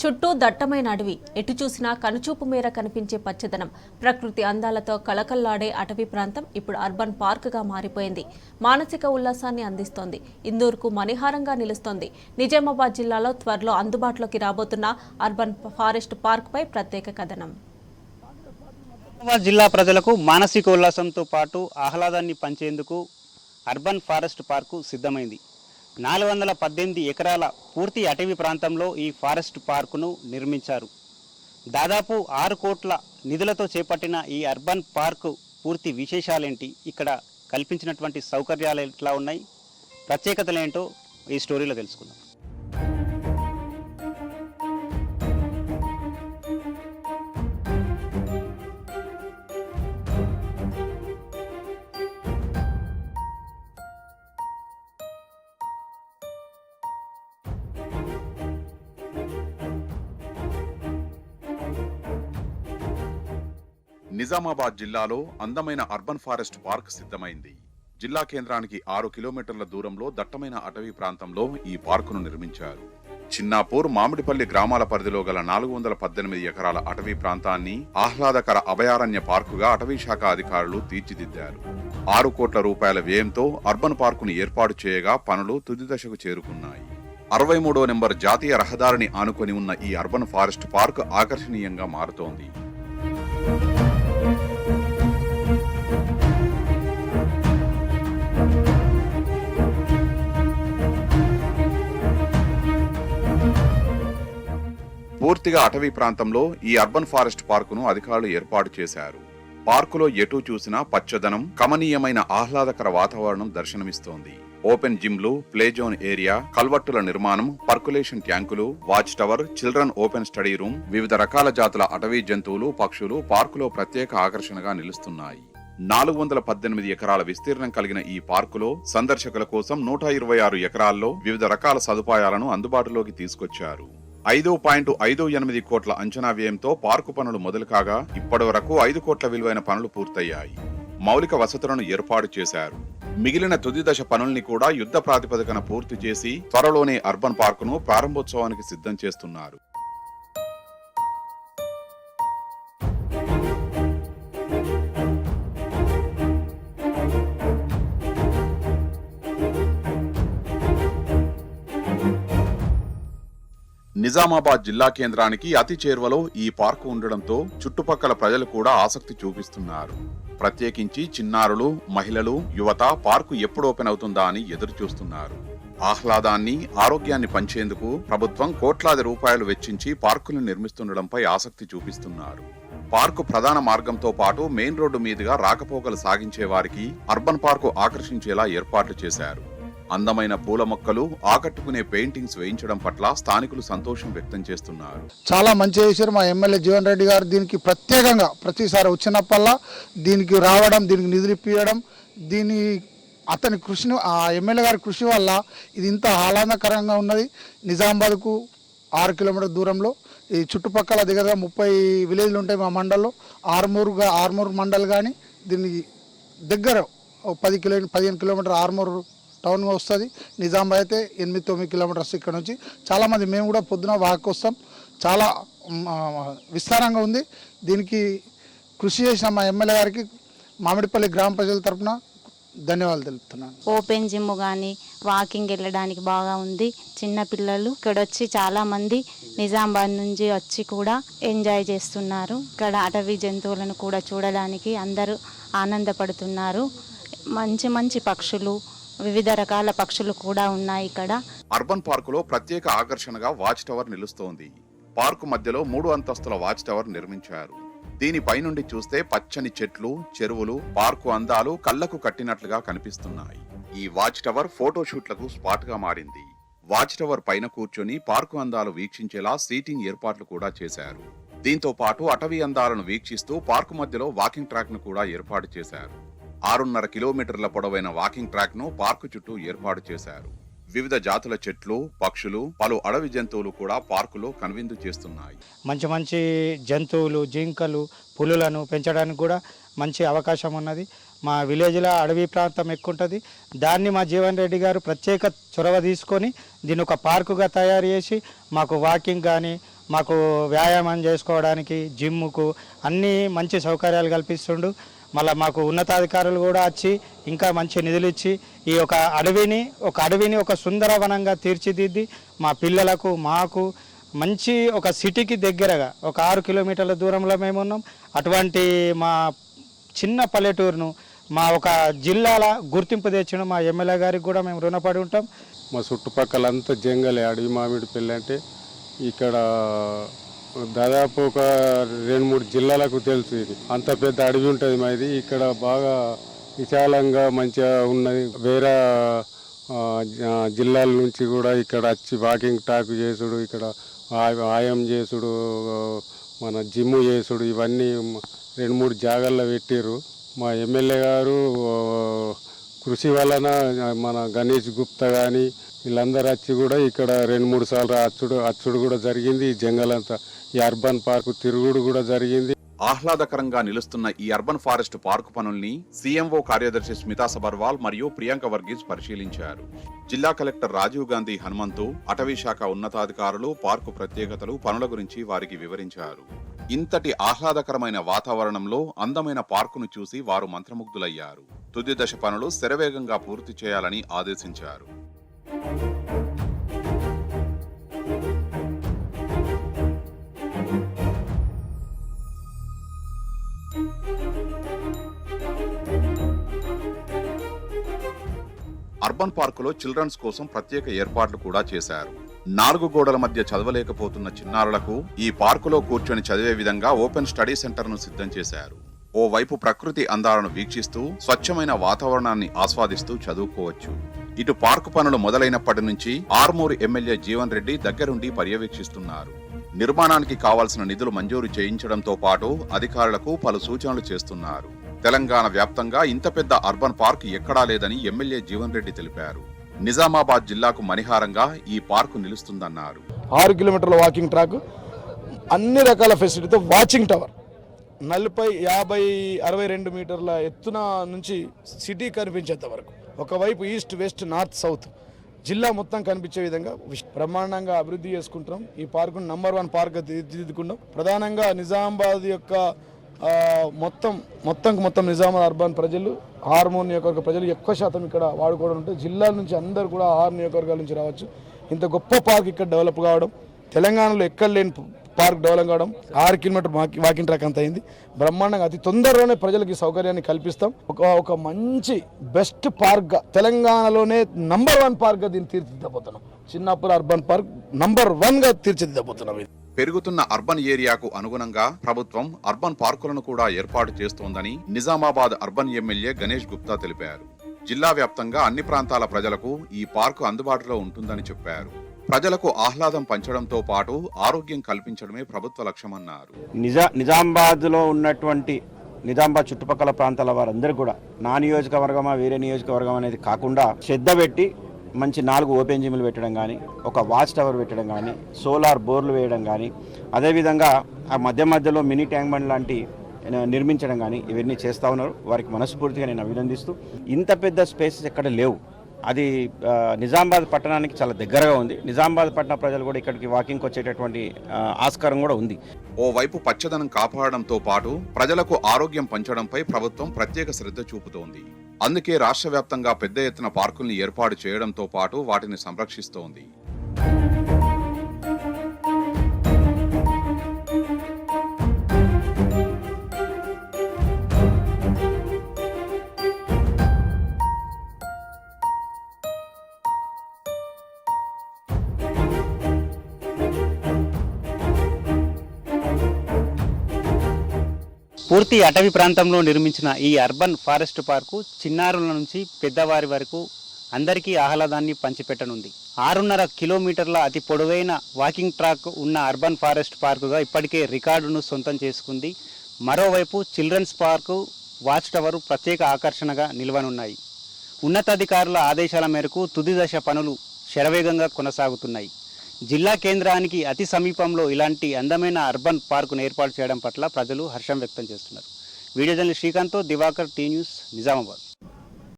చుట్టూ దట్టమైన అడవి, ఎటు చూసినా కనుచూపు మేర కనిపించే పచ్చదనం, ప్రకృతి అందాలతో కళకళ్లాడే అటవీ ప్రాంతం ఇప్పుడు అర్బన్ పార్కుగా మారిపోయింది. మానసిక ఉల్లాసాన్ని అందిస్తోంది. ఇందూరుకు మణిహారంగా నిలుస్తోంది. నిజామాబాద్ జిల్లాలో త్వరలో అందుబాటులోకి రాబోతున్న అర్బన్ ఫారెస్ట్ పార్కుపై ప్రత్యేక కథనం. నిజామాబాద్ జిల్లా ప్రజలకు మానసిక ఉల్లాసంతో పాటు ఆహ్లాదాన్ని పంచేందుకు అర్బన్ ఫారెస్ట్ పార్కు సిద్ధమైంది. 418 ఎకరాల పూర్తి అటవీ ప్రాంతంలో ఈ ఫారెస్ట్ పార్కును నిర్మించారు. దాదాపు 6 కోట్ల నిధులతో చేపట్టిన ఈ అర్బన్ పార్కు పూర్తి విశేషాలేంటి, ఇక్కడ కల్పించినటువంటి సౌకర్యాలు ఎట్లా ఉన్నాయి, ప్రత్యేకతలేంటో ఈ స్టోరీలో తెలుసుకుందాం. నిజామాబాద్ జిల్లాలో అందమైన అర్బన్ ఫారెస్ట్ పార్క్ సిద్ధమైంది. జిల్లా కేంద్రానికి 6 కిలోమీటర్ల దూరంలో దట్టమైన అటవీ ప్రాంతంలో ఈ పార్కును నిర్మించారు. చిన్నాపూర్, మామిడిపల్లి గ్రామాల పరిధిలో గల 418 ఎకరాల అటవీ ప్రాంతాన్ని ఆహ్లాదకర అభయారణ్య పార్కుగా అటవీ శాఖ అధికారులు తీర్చిదిద్దారు. 6 కోట్ల రూపాయల వ్యయంతో అర్బన్ పార్కును ఏర్పాటు చేయగా పనులు తుది దశకు చేరుకున్నాయి. 63వ నెంబర్ జాతీయ రహదారిని ఆనుకొని ఉన్న ఈ అర్బన్ ఫారెస్ట్ పార్క్ ఆకర్షణీయంగా మారుతోంది. పూర్తిగా అటవీ ప్రాంతంలో ఈ అర్బన్ ఫారెస్ట్ పార్కును అధికారులు ఏర్పాటు చేశారు. పార్కులో ఎటూ చూసినా పచ్చదనం, కమనీయమైన ఆహ్లాదకర వాతావరణం దర్శనమిస్తోంది. ఓపెన్ జిమ్లు, ప్లే జోన్ ఏరియా, కల్వర్టుల నిర్మాణం, పర్కులేషన్ ట్యాంకులు, watch tower, children open study room, వివిధ రకాల జాతుల అటవీ జంతువులు, పక్షులు పార్కులో ప్రత్యేక ఆకర్షణగా నిలుస్తున్నాయి. 418 ఎకరాల విస్తీర్ణం కలిగిన ఈ పార్కులో సందర్శకుల కోసం 126 ఎకరాల్లో వివిధ రకాల సదుపాయాలను అందుబాటులోకి తీసుకొచ్చారు. 5.58 కోట్ల అంచనా వ్యయంతో పార్కు పనులు మొదలు కాగా ఇప్పటి వరకు 5 కోట్ల విలువైన పనులు పూర్తయ్యాయి. మౌలిక వసతులను ఏర్పాటు చేశారు. మిగిలిన తుది దశ పనుల్ని కూడా యుద్ధ ప్రాతిపదికన పూర్తి చేసి త్వరలోనే అర్బన్ పార్కును ప్రారంభోత్సవానికి సిద్ధం చేస్తున్నారు. నిజామాబాద్ జిల్లా కేంద్రానికి అతి చేరువలో ఈ పార్కు ఉండడంతో చుట్టుపక్కల ప్రజలు కూడా ఆసక్తి చూపిస్తున్నారు. ప్రత్యేకించి చిన్నారులు, మహిళలు, యువత పార్కు ఎప్పుడు ఓపెన్ అవుతుందా అని ఎదురు చూస్తున్నారు. ఆహ్లాదాన్ని, ఆరోగ్యాన్ని పంచేందుకు ప్రభుత్వం కోట్లాది రూపాయలు వెచ్చించి పార్కులు నిర్మిస్తుండడంపై ఆసక్తి చూపిస్తున్నారు. పార్కు ప్రధాన మార్గంతో పాటు మెయిన్ రోడ్డు మీదుగా రాకపోకలు సాగించే వారికి అర్బన్ పార్కు ఆకర్షించేలా ఏర్పాట్లు చేశారు. అందమైన పూల మొక్కలు, ఆకట్టుకునే పెయింటింగ్స్ వేయించడం పట్ల స్థానికులు సంతోషం వ్యక్తం చేస్తున్నారు. చాలా మంచి చేశారు మా ఎమ్మెల్యే జీవన్ రెడ్డి గారు. దీనికి ప్రత్యేకంగా ప్రతిసారి వచ్చినప్పల్లా దీనికి రావడం, దీనికి నిధులు ఇప్పించడం, దీని అతని కృషిని, ఆ ఎమ్మెల్యే గారి కృషి వల్ల ఇది ఇంత ఆహ్లాదకరంగా ఉన్నది. నిజామాబాద్కు 6 కిలోమీటర్ల దూరంలో ఈ చుట్టుపక్కల దగ్గర 30 విలేజ్లు ఉంటాయి మా మండల్లో. ఆర్మూరు మండల్ కానీ దీనికి దగ్గర 15 కిలోమీటర్ ఆర్మూరు టౌన్ వస్తుంది. నిజామాబాద్ అయితే 8-9 కిలోమీటర్స్ ఇక్కడ నుంచి. చాలామంది మేము కూడా పొద్దున వాక్ వస్తాం. చాలా విస్తారంగా ఉంది. దీనికి కృషి చేసిన మా ఎమ్మెల్యే గారికి మామిడిపల్లి గ్రామ ప్రజల తరఫున ధన్యవాదాలు తెలుపుతున్నాను. ఓపెన్ జిమ్ కానీ వాకింగ్ వెళ్ళడానికి బాగా ఉంది. చిన్న పిల్లలు ఇక్కడ వచ్చి చాలామంది నిజామాబాద్ నుంచి వచ్చి కూడా ఎంజాయ్ చేస్తున్నారు. ఇక్కడ అటవీ జంతువులను కూడా చూడడానికి అందరూ ఆనందపడుతున్నారు. మంచి మంచి పక్షులు, వివిధ రకాల పక్షులు కూడా ఉన్నాయి ఇక్కడ. అర్బన్ పార్కులో ప్రత్యేక ఆకర్షణగా వాచ్ టవర్ నిలుస్తోంది. పార్కు మధ్యలో 3 అంతస్తుల వాచ్ టవర్ నిర్మించారు. దీనిపై నుండి చూస్తే పచ్చని చెట్లు, చెరువులు, పార్కు అందాలు కళ్లకు కట్టినట్లుగా కనిపిస్తున్నాయి. ఈ వాచ్ టవర్ ఫోటోషూట్లకు స్పాట్ గా మారింది. వాచ్ టవర్ పైన కూర్చొని పార్కు అందాలు వీక్షించేలా సీటింగ్ ఏర్పాట్లు కూడా చేశారు. దీంతో పాటు అటవీ అందాలను వీక్షిస్తూ పార్కు మధ్యలో వాకింగ్ ట్రాక్ ను కూడా ఏర్పాటు చేశారు. 6.5 కిలోమీటర్ల పొడవైన వాకింగ్ ట్రాక్ ను పార్కు చుట్టూ ఏర్పాటు చేశారు. వివిధ జాతుల చెట్లు, పక్షులు, పలు అడవి జంతువులు కూడా పార్కులో కనువిందు చేస్తున్నాయి. మంచి మంచి జంతువులు, జింకలు, పులులను పెంచడానికి కూడా మంచి అవకాశం ఉన్నది. మా విలేజ్లో అడవి ప్రాంతం ఎక్కువ ఉంటుంది. దాన్ని మా జీవన్ రెడ్డి గారు ప్రత్యేక చొరవ తీసుకొని దీన్ని ఒక పార్కుగా తయారు చేసి మాకు వాకింగ్ కానీ మాకు వ్యాయామం చేసుకోవడానికి జిమ్ముకు అన్నీ మంచి సౌకర్యాలు కల్పిస్తుండు. మళ్ళీ మాకు ఉన్నతాధికారులు కూడా వచ్చి ఇంకా మంచి నిధులు ఇచ్చి ఈ ఒక అడవిని ఒక సుందరవనంగా తీర్చిదిద్ది మా పిల్లలకు మాకు మంచి ఒక సిటీకి దగ్గరగా ఒక 6 కిలోమీటర్ల దూరంలో మేము ఉన్నాం. అటువంటి మా చిన్న పల్లెటూరును మా ఒక జిల్లాల గుర్తింపు తెచ్చిన మా ఎమ్మెల్యే గారికి కూడా మేము రుణపడి ఉంటాం. మా చుట్టుపక్కలంతా జంగలే, అడవి మామిడి పెళ్ళి అంటే ఇక్కడ దాదాపు ఒక 2-3 జిల్లాలకు తెలుసు. ఇది అంత పెద్ద అడవి ఉంటుంది మాది. ఇక్కడ బాగా విశాలంగా మంచిగా ఉన్నది. వేరే జిల్లాల నుంచి కూడా ఇక్కడ వచ్చి వాకింగ్ టాక్ చేసుడు, ఇక్కడ వ్యాయామం చేసుడు, మన జిమ్ చేసుడు ఇవన్నీ 2-3 జాగాల్లో పెట్టారు. మా ఎమ్మెల్యే గారు కృషి వలన మన గణేష్ గుప్తా కానీ వీళ్ళందరూ వచ్చి కూడా ఇక్కడ 2-3 సార్లు అచ్చుడు కూడా జరిగింది. ఈ జంగలంతా ఈ అర్బన్ పార్కు తిరుగుడు కూడా జరిగింది. ఆహ్లాదకరంగా నిలుస్తున్న ఈ అర్బన్ ఫారెస్ట్ పార్కు పనుల్ని సీఎంఓ కార్యదర్శి స్మితా సబర్వాల్ మరియు ప్రియాంక వర్గీస్ పరిశీలించారు. జిల్లా కలెక్టర్ రాజీవ్ గాంధీ హనుమంతు, అటవీ శాఖ ఉన్నతాధికారులు పార్కు ప్రత్యేకతలు, పనుల గురించి వారికి వివరించారు. ఇంతటి ఆహ్లాదకరమైన వాతావరణంలో అందమైన పార్కును చూసి వారు మంత్రముగ్ధులయ్యారు. తుది దశ పనులు శరవేగంగా పూర్తి చేయాలని ఆదేశించారు. అర్బన్ పార్కులో చిల్డ్రన్స్ కోసం ప్రత్యేక ఏర్పాట్లు కూడా చేశారు. 4 గోడల మధ్య చదవలేకపోతున్న చిన్నారులకు ఈ పార్కులో కూర్చొని చదివే విధంగా ఓపెన్ స్టడీ సెంటర్ ను సిద్ధం చేశారు. ఓవైపు ప్రకృతి అందాలను వీక్షిస్తూ స్వచ్ఛమైన వాతావరణాన్ని ఆస్వాదిస్తూ చదువుకోవచ్చు. ఇటు పార్కు పనులు మొదలైనప్పటి నుంచి ఆర్మూరు ఎమ్మెల్యే జీవన్ రెడ్డి దగ్గరుండి పర్యవేక్షిస్తున్నారు. నిర్మాణానికి కావాల్సిన నిధులు మంజూరు చేయించడంతో పాటు అధికారులకు పలు సూచనలు చేస్తున్నారు. తెలంగాణ వ్యాప్తంగా ఇంత పెద్ద అర్బన్ పార్క్ ఎక్కడా లేదని ఎమ్మెల్యే జీవన్ రెడ్డి తెలిపారు. నిజామాబాద్ జిల్లాకు మణిహారంగా ఈ పార్కు నిలుస్తుందన్నారు. 6 కిలోమీటర్ల వాకింగ్ ట్రాక్, అన్ని రకాల ఫెసిలిటీతో, వాచింగ్ టవర్ 40, 50, 62 మీటర్ల ఎత్తున నుంచి సిటీ కనిపించేంత వరకు, ఒకవైపు ఈస్ట్, వెస్ట్, నార్త్, సౌత్ జిల్లా మొత్తం కనిపించే విధంగా బ్రహ్మాండంగా అభివృద్ధి చేసుకుంటున్నాం. ఈ పార్కును నంబర్ 1 పార్క్ తీర్చిదిద్దుకున్నాం. ప్రధానంగా నిజామాబాద్ యొక్క మొత్తం నిజామాబాద్ అర్బన్ ప్రజలు, హార్మోన్ నియోజకవర్గ ప్రజలు ఎక్కువ శాతం ఇక్కడ వాడుకోవడం ఉంటే జిల్లాల నుంచి అందరూ కూడా 6 నియోజకవర్గాల నుంచి రావచ్చు. ఇంత గొప్ప పార్క్ ఇక్కడ డెవలప్ కావడం, తెలంగాణలో ఎక్కడ లేని పార్క్ డెవలప్ కావడం, 6 కిలోమీటర్ వాకింగ్ ట్రాక్ అంత అయింది. బ్రహ్మాండంగా అతి తొందరలోనే ప్రజలకు ఈ సౌకర్యాన్ని కల్పిస్తాం. ఒక మంచి బెస్ట్ పార్క్గా, తెలంగాణలోనే నంబర్ 1 పార్క్గా దీన్ని తీర్చిదిద్దబోతున్నాం. చిన్నాపూర్ అర్బన్ పార్క్ నంబర్ 1గా తీర్చిదిద్దబోతున్నాం. పెరుగుతున్న అర్బన్ ఏరియాకు అనుగుణంగా ప్రభుత్వం అర్బన్ పార్కులను కూడా ఏర్పాటు చేస్తోందని నిజామాబాద్ అర్బన్ ఎమ్మెల్యే గణేష్ గుప్తా తెలిపారు. జిల్లా వ్యాప్తంగా అన్ని ప్రాంతాల ప్రజలకు ఈ పార్కు అందుబాటులో ఉంటుందని చెప్పారు. ప్రజలకు ఆహ్లాదం పంచడంతో పాటు ఆరోగ్యం కల్పించడమే ప్రభుత్వ లక్ష్యమన్నారు. నిజామాబాద్లో ఉన్నటువంటి నిజామాబాద్ చుట్టుపక్కల ప్రాంతాల వారందరూ కూడా నా నియోజకవర్గమా వేరే నియోజకవర్గం అనేది కాకుండా శ్రద్ధ పెట్టి మంచి 4 ఓపెన్ జిమ్లు పెట్టడం కానీ, ఒక వాచ్ టవర్ పెట్టడం కానీ, సోలార్ బోర్లు వేయడం కానీ, అదేవిధంగా ఆ మధ్యలో మినీ ట్యాంక్ బండ్ లాంటి నిర్మించడం కానీ ఇవన్నీ చేస్తూ ఉన్నారు. వారికి మనస్ఫూర్తిగా నేను అభినందిస్తూ, ఇంత పెద్ద స్పేసెస్ ఎక్కడ లేవు. అది నిజామాబాద్ పట్టణానికి చాలా దగ్గరగా ఉంది. నిజామాబాద్ పట్టణ ప్రజలు కూడా ఇక్కడికి వాకింగ్కి వచ్చేటటువంటి ఆస్కారం కూడా ఉంది. ఓవైపు పచ్చదనం కాపాడడంతో పాటు ప్రజలకు ఆరోగ్యం పంచడంపై ప్రభుత్వం ప్రత్యేక శ్రద్ధ చూపుతోంది. అందుకే రాష్ట్ర వ్యాప్తంగా పెద్ద ఎత్తున పార్కుల్ని ఏర్పాటు చేయడంతో పాటు వాటిని సంరక్షిస్తోంది. పూర్తి అటవీ ప్రాంతంలో నిర్మించిన ఈ అర్బన్ ఫారెస్ట్ పార్కు చిన్నారుల నుంచి పెద్దవారి వరకు అందరికీ ఆహ్లాదాన్ని పంచిపెట్టనుంది. 6.5 కిలోమీటర్ల అతి పొడవైన వాకింగ్ ట్రాక్ ఉన్న అర్బన్ ఫారెస్ట్ పార్కుగా ఇప్పటికే రికార్డును సొంతం చేసుకుంది. మరోవైపు చిల్డ్రన్స్ పార్కు, వాచ్ టవర్ ప్రత్యేక ఆకర్షణగా నిలవనున్నాయి. ఉన్నతాధికారుల ఆదేశాల మేరకు తుది దశ పనులు శరవేగంగా కొనసాగుతున్నాయి. జిల్లా కేంద్రానికి అతి సమీపంలో ఇలాంటి అందమైన అర్బన్ పార్కును ఏర్పాటు చేయడం పట్ల ప్రజలు హర్షం వ్యక్తం చేస్తున్నారు. వీడియో జర్నలిస్ట్ శ్రీకాంత్తో దివాకర్, టీ న్యూస్, నిజామాబాద్.